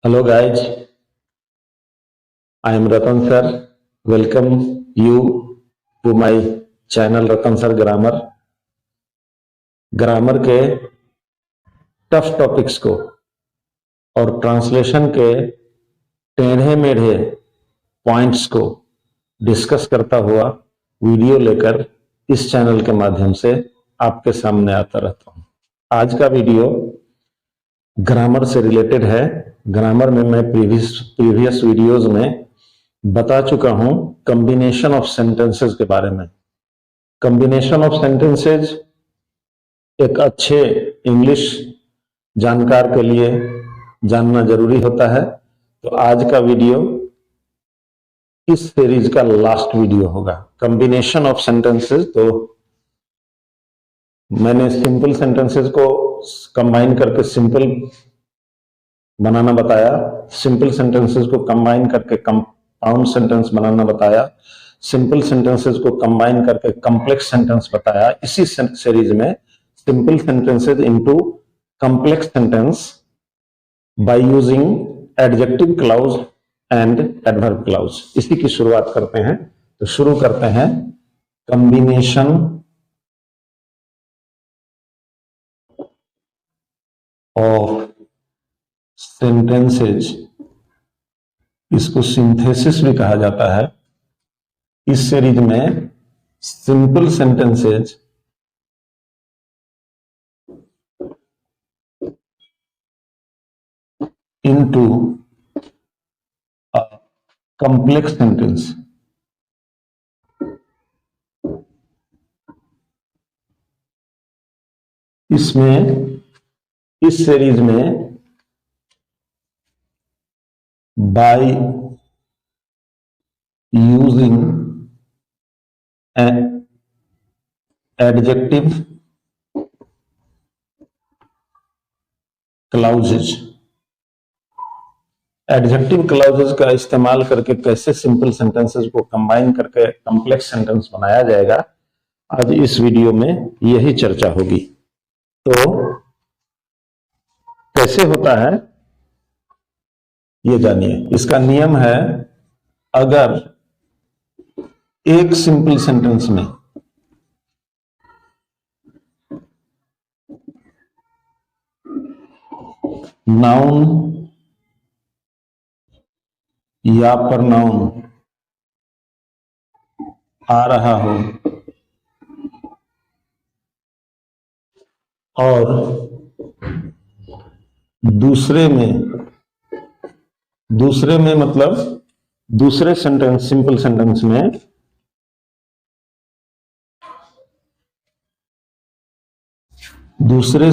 Hello guys, I am Ratan sir. Welcome you to my channel Ratan sir Grammar. Grammar के tough topics को और translation के टेढ़े मेढ़े पॉइंट्स को डिस्कस करता हुआ वीडियो लेकर इस चैनल के माध्यम से आपके सामने आता रहता हूं। आज का वीडियो ग्रामर से रिलेटेड है। ग्रामर में मैं प्रीवियस वीडियोस में बता चुका हूं कॉम्बिनेशन ऑफ सेंटेंसेस के बारे में। कॉम्बिनेशन ऑफ सेंटेंसेस एक अच्छे इंग्लिश जानकार के लिए जानना जरूरी होता है। तो आज का वीडियो इस सीरीज का लास्ट वीडियो होगा, कॉम्बिनेशन ऑफ सेंटेंसेस। तो मैंने सिंपल सेंटेंसेस को कंबाइन करके सिंपल बनाना बताया, सिंपल सेंटेंसेस को कंबाइन करके कंपाउंड सेंटेंस बनाना बताया, सिंपल सेंटेंसेस को कंबाइन करके कॉम्प्लेक्स सेंटेंस बताया। इसी सीरीज में simple sentences into complex sentence by using adjective clause and adverb clause, इसी की शुरुआत करते हैं। तो शुरू करते हैं कॉम्बिनेशन ऑफ सेंटेंसेज, इसको सिंथेसिस भी कहा जाता है। इस सीरीज में simple sentences into a complex sentence, इसमें इस सीरीज में by using an adjective clauses, adjective clauses का इस्तेमाल करके कैसे सिंपल सेंटेंसेस को कंबाइन करके कॉम्प्लेक्स सेंटेंस बनाया जाएगा, आज इस वीडियो में यही चर्चा होगी। तो कैसे होता है ये जानिए। इसका नियम है, अगर एक सिंपल सेंटेंस में नाउन या प्रनाउन आ रहा हो और दूसरे में मतलब दूसरे सेंटेंस, सिंपल सेंटेंस में दूसरे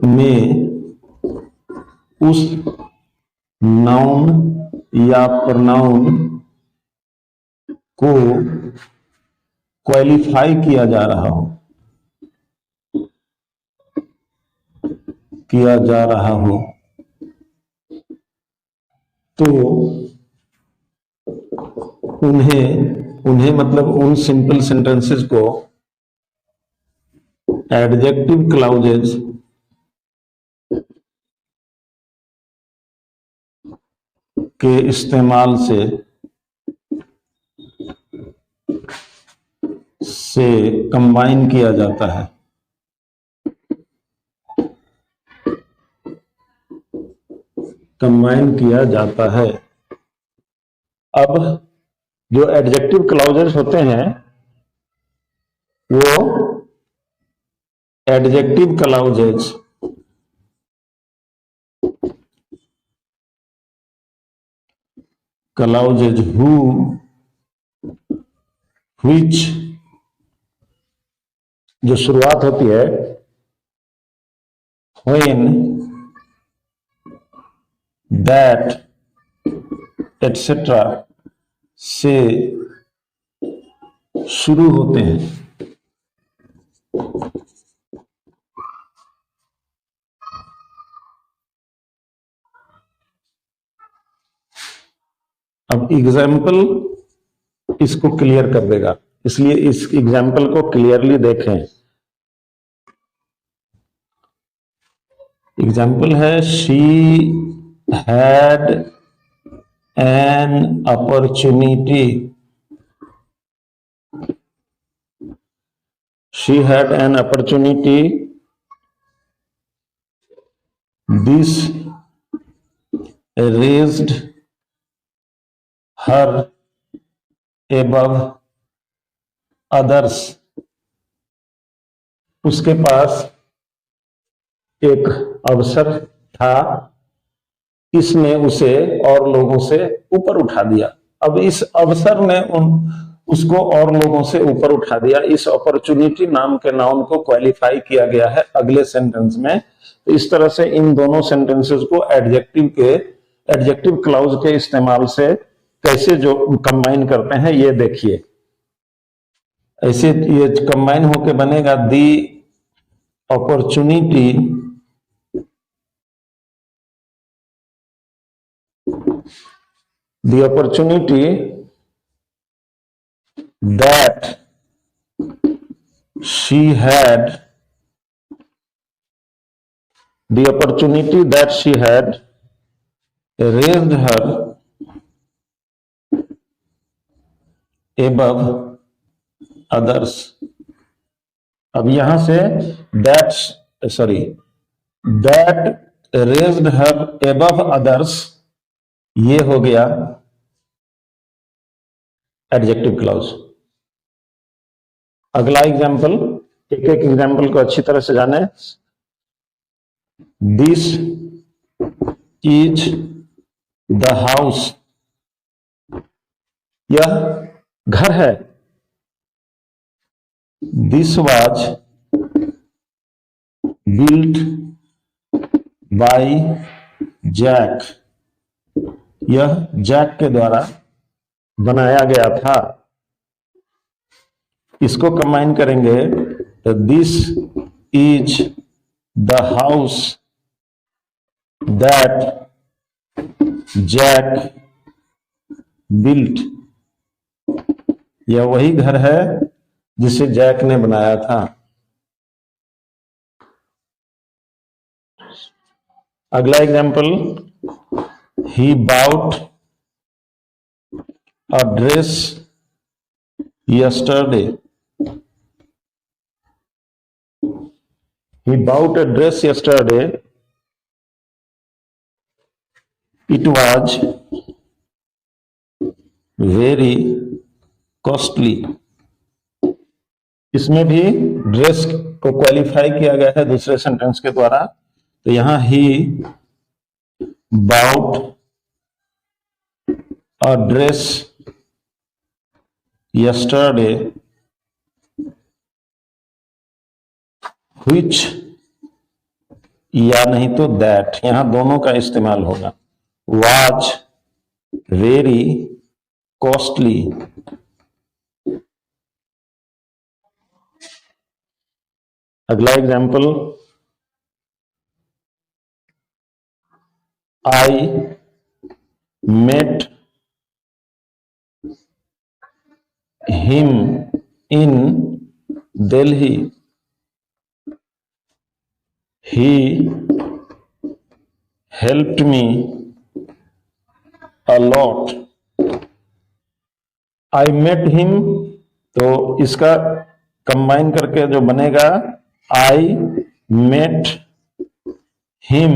में उस नाउन या प्रनाउन को क्वालिफाई किया जा रहा हो तो उन्हें मतलब उन सिंपल सेंटेंसेस को एडजेक्टिव क्लाउजेस के इस्तेमाल से कंबाइन किया जाता है। अब जो एडजेक्टिव क्लाउजेस होते हैं वो एडजेक्टिव क्लाउजेस who, which, जो शुरुआत होती है when, that, etc. से शुरू होते हैं। अब एग्जाम्पल इसको क्लियर कर देगा, इसलिए इस एग्जाम्पल को क्लियरली देखें। एग्जाम्पल है she had an opportunity. She had an opportunity. This raised her above others. उसके पास एक अवसर था, इसने उसे और लोगों से ऊपर उठा दिया। अब इस अवसर ने उसको और लोगों से ऊपर उठा दिया। इस अपॉर्चुनिटी नाम के नाउन को क्वालिफाई किया गया है अगले सेंटेंस में। तो इस तरह से इन दोनों सेंटेंसेस को एडजेक्टिव क्लाउज के इस्तेमाल से कैसे जो कंबाइन करते हैं ये देखिए। ऐसे ये कंबाइन होके बनेगा the opportunity that she had raised her above others। अब यहां से that raised her above others ये हो गया एडजेक्टिव क्लाउज। अगला एग्जाम्पल, एक एक एग्जाम्पल को अच्छी तरह से जाने। दिस इज द हाउस, यह घर है। This was built by Jack, यह जैक के द्वारा बनाया गया था। इसको कंबाइन करेंगे तो this is the house that Jack built, यह वही घर है जिसे जैक ने बनाया था। अगला example, he bought a dress yesterday, he bought a dress yesterday, it was very costly। इसमें भी ड्रेस को क्वालिफाई किया गया है दूसरे सेंटेंस के द्वारा। तो यहां ही bought a dress yesterday which, या नहीं तो that, यहां दोनों का इस्तेमाल होगा। was very costly। अगला example, I met him in Delhi, he helped me a lot। I met him, तो इसका कंबाइन करके जो बनेगा I met him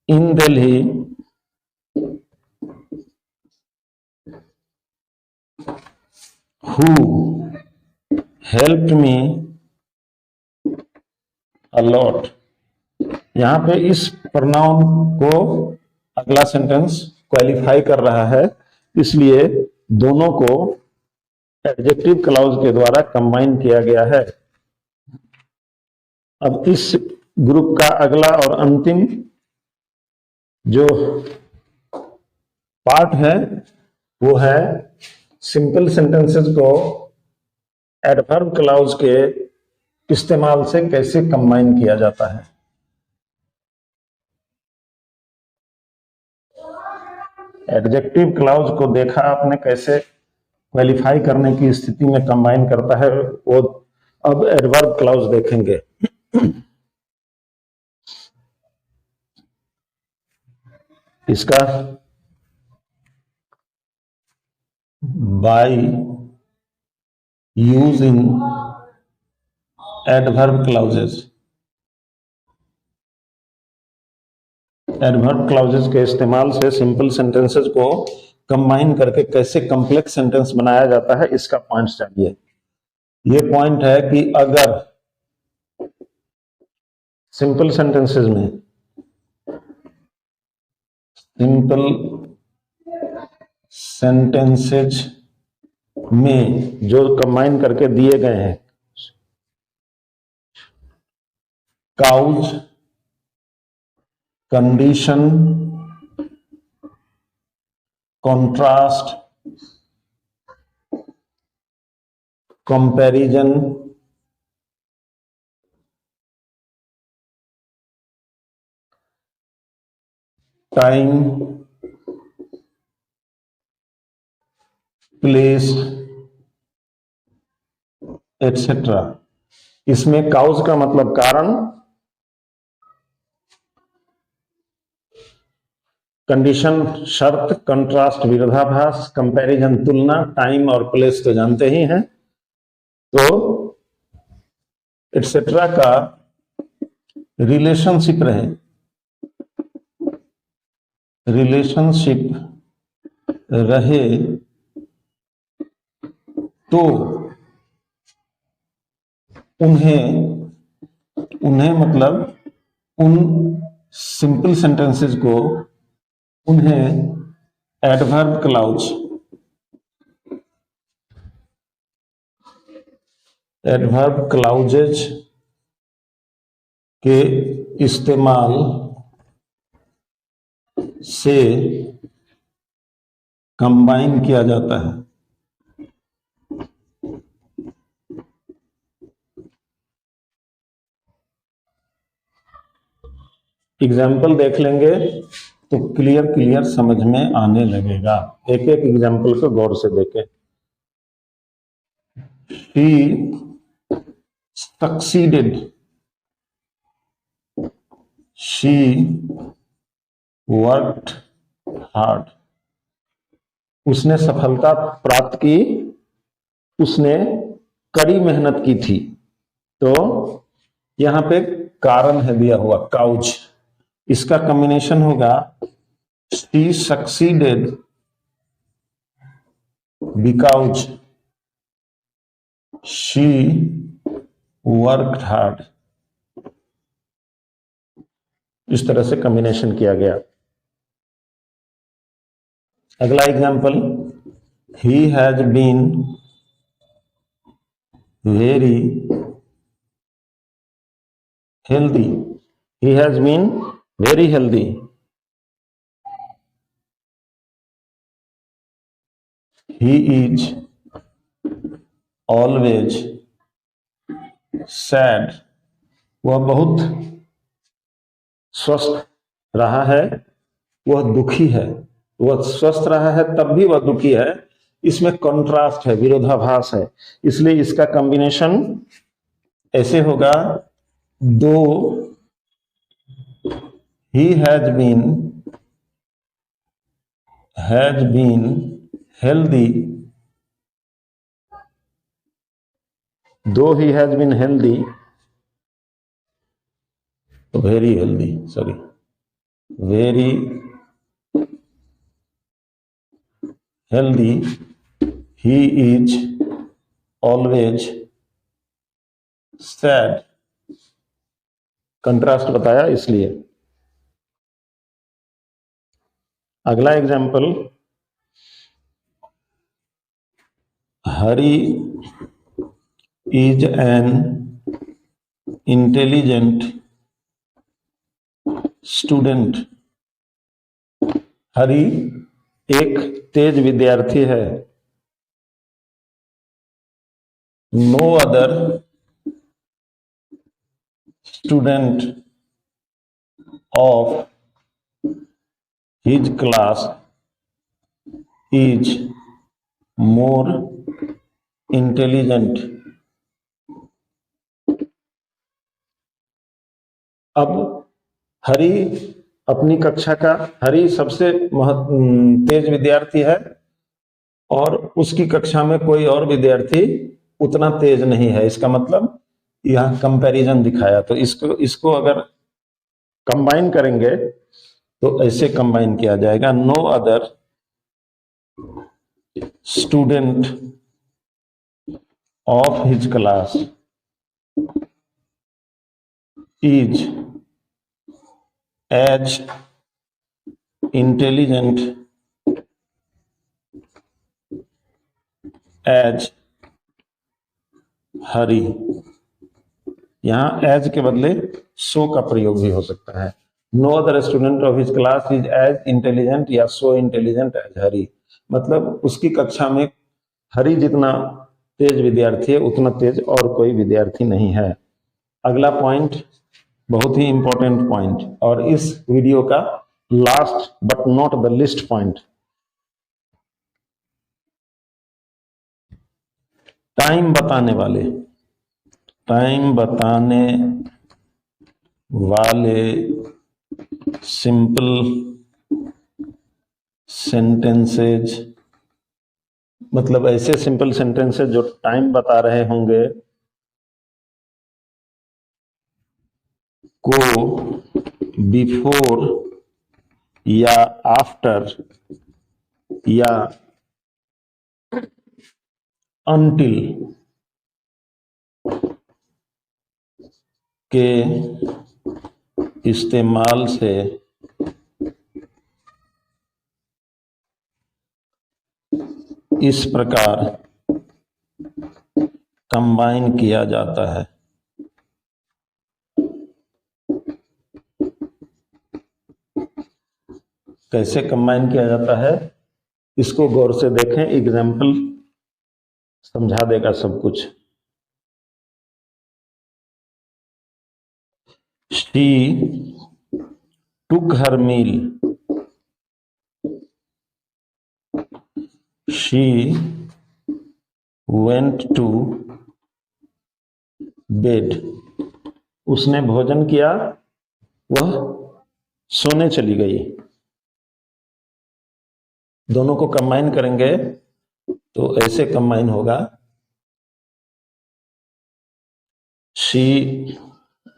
in Delhi who helped me a lot। यहां पे इस प्रोनाउन को अगला सेंटेंस क्वालिफाई कर रहा है, इसलिए दोनों को एडजेक्टिव क्लाउज के द्वारा कंबाइन किया गया है। अब इस ग्रुप का अगला और अंतिम जो पार्ट है वो है सिंपल सेंटेंसेस को एडवर्ब क्लाउज के इस्तेमाल से कैसे कंबाइन किया जाता है। एडजेक्टिव क्लाउज को देखा आपने कैसे क्वालिफाई करने की स्थिति में कंबाइन करता है, वो अब एडवर्ब क्लाउज देखेंगे। इसका by use in adverb clauses, adverb clauses के इस्तेमाल से सिंपल सेंटेंसेस को कंबाइन करके कैसे कॉम्प्लेक्स सेंटेंस बनाया जाता है, इसका पॉइंट चाहिए। ये पॉइंट है कि अगर सिंपल सेंटेंसेस में, सिंपल सेंटेंसेज में जो कंबाइन करके दिए गए हैं, cause, condition, contrast, comparison, time, place, etcetera. इसमें काउज का मतलब कारण, कंडीशन शर्त, कंट्रास्ट विरोधाभास, कंपैरिजन तुलना, टाइम और प्लेस तो जानते ही हैं। तो एटसेट्रा का रिलेशनशिप रहे, तो उन्हें मतलब उन सिंपल सेंटेंसेस को उन्हें एडवर्ब क्लाउजेज के इस्तेमाल से कंबाइन किया जाता है। एग्जाम्पल देख लेंगे तो क्लियर समझ में आने लगेगा। एक एक एग्जाम्पल को गौर से देखें। She succeeded, she worked hard, उसने सफलता प्राप्त की, उसने कड़ी मेहनत की थी। तो यहां पे कारण है दिया हुआ काउज, इसका कॉम्बिनेशन होगा she succeeded because she worked hard। इस तरह से कॉम्बिनेशन किया गया। अगला example, he has been very healthy, he has been very healthy, he is always sad, वह बहुत स्वस्थ रहा है, वह दुखी है। वह स्वस्थ रहा है तब भी वह दुखी है, इसमें कॉन्ट्रास्ट है, विरोधाभास है, इसलिए इसका कॉम्बिनेशन ऐसे होगा, दो he has been healthy, though he has been healthy, very healthy, sorry, very healthy, he is always sad। Contrast बताया इसलिए। अगला example, Hari is an intelligent student, Hari एक तेज विद्यार्थी है। No other student of his class is more intelligent. अब हरी अपनी कक्षा का हरी सबसे तेज विद्यार्थी है और उसकी कक्षा में कोई और विद्यार्थी उतना तेज नहीं है। इसका मतलब यह कंपैरिजन दिखाया। तो इसको इसको अगर कंबाइन करेंगे तो ऐसे कंबाइन किया जाएगा, no other student of his class is as intelligent as Hari. यहां एज के बदले सो का प्रयोग भी हो सकता है। No other student of his class is as intelligent या सो इंटेलिजेंट एज हरी, मतलब उसकी कक्षा में हरी जितना तेज विद्यार्थी है उतना तेज और कोई विद्यार्थी नहीं है। अगला पॉइंट बहुत ही इंपॉर्टेंट पॉइंट और इस वीडियो का last but not the list point, time बताने वाले सिंपल सेंटेंसेज, मतलब ऐसे सिंपल सेंटेंसेज जो टाइम बता रहे होंगे को बिफोर या आफ्टर या अनटिल के इस्तेमाल से इस प्रकार कंबाइन किया जाता है। कैसे कंबाइन किया जाता है इसको गौर से देखें, एग्जाम्पल समझा देगा सब कुछ। She took her meal, she went to bed, उसने भोजन किया, वह सोने चली गई। दोनों को कंबाइन करेंगे तो ऐसे कंबाइन होगा, she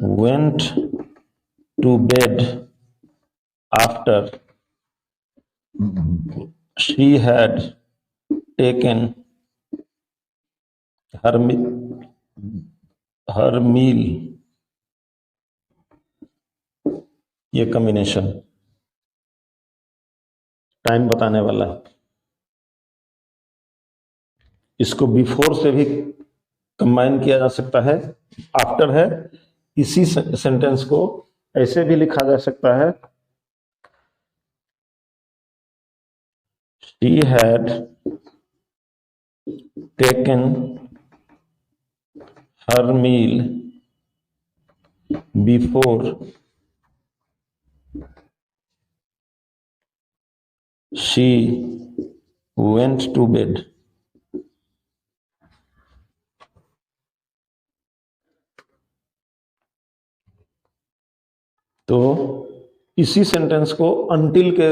went to bed after she had taken her meal. ये कॉम्बिनेशन टाइम बताने वाला है। इसको बिफोर से भी कंबाइन किया जा सकता है, आफ्टर है। इसी सेंटेंस को ऐसे भी लिखा जा सकता है, she had taken her meal before she went to bed. तो इसी सेंटेंस को अनटिल के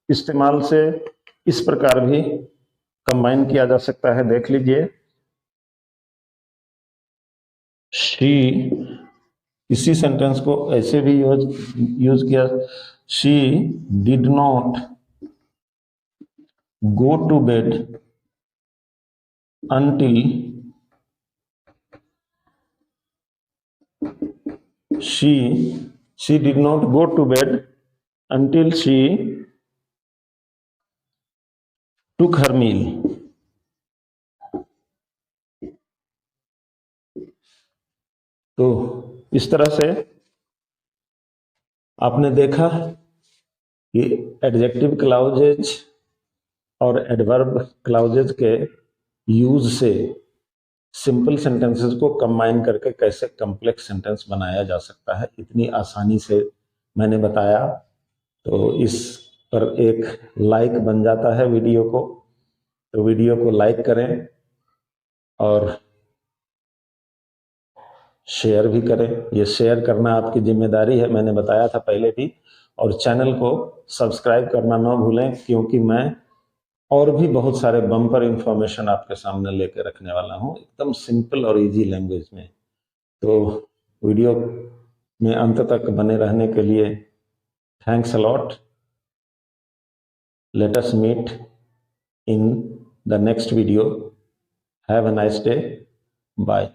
इस्तेमाल से इस प्रकार भी कंबाइन किया जा सकता है। देख लीजिए, शी, इसी सेंटेंस को ऐसे भी यूज किया, she did not go to bed until she did not go to bed until she took her meal। तो इस तरह से आपने देखा कि एडजेक्टिव क्लाउजेज और एडवर्ब क्लाउजेज के यूज से सिंपल सेंटेंसेस को कंबाइन करके कैसे कॉम्प्लेक्स सेंटेंस बनाया जा सकता है, इतनी आसानी से मैंने बताया। तो इस पर एक लाइक बन जाता है वीडियो को, तो वीडियो को लाइक करें और शेयर भी करें। ये शेयर करना आपकी जिम्मेदारी है, मैंने बताया था पहले भी। और चैनल को सब्सक्राइब करना ना भूलें, क्योंकि मैं और भी बहुत सारे बम्पर इंफॉर्मेशन आपके सामने लेके रखने वाला हूं, एकदम सिंपल और इजी लैंग्वेज में। तो वीडियो में अंत तक बने रहने के लिए thanks a lot. Let us meet in the next video. Have a nice day. Bye.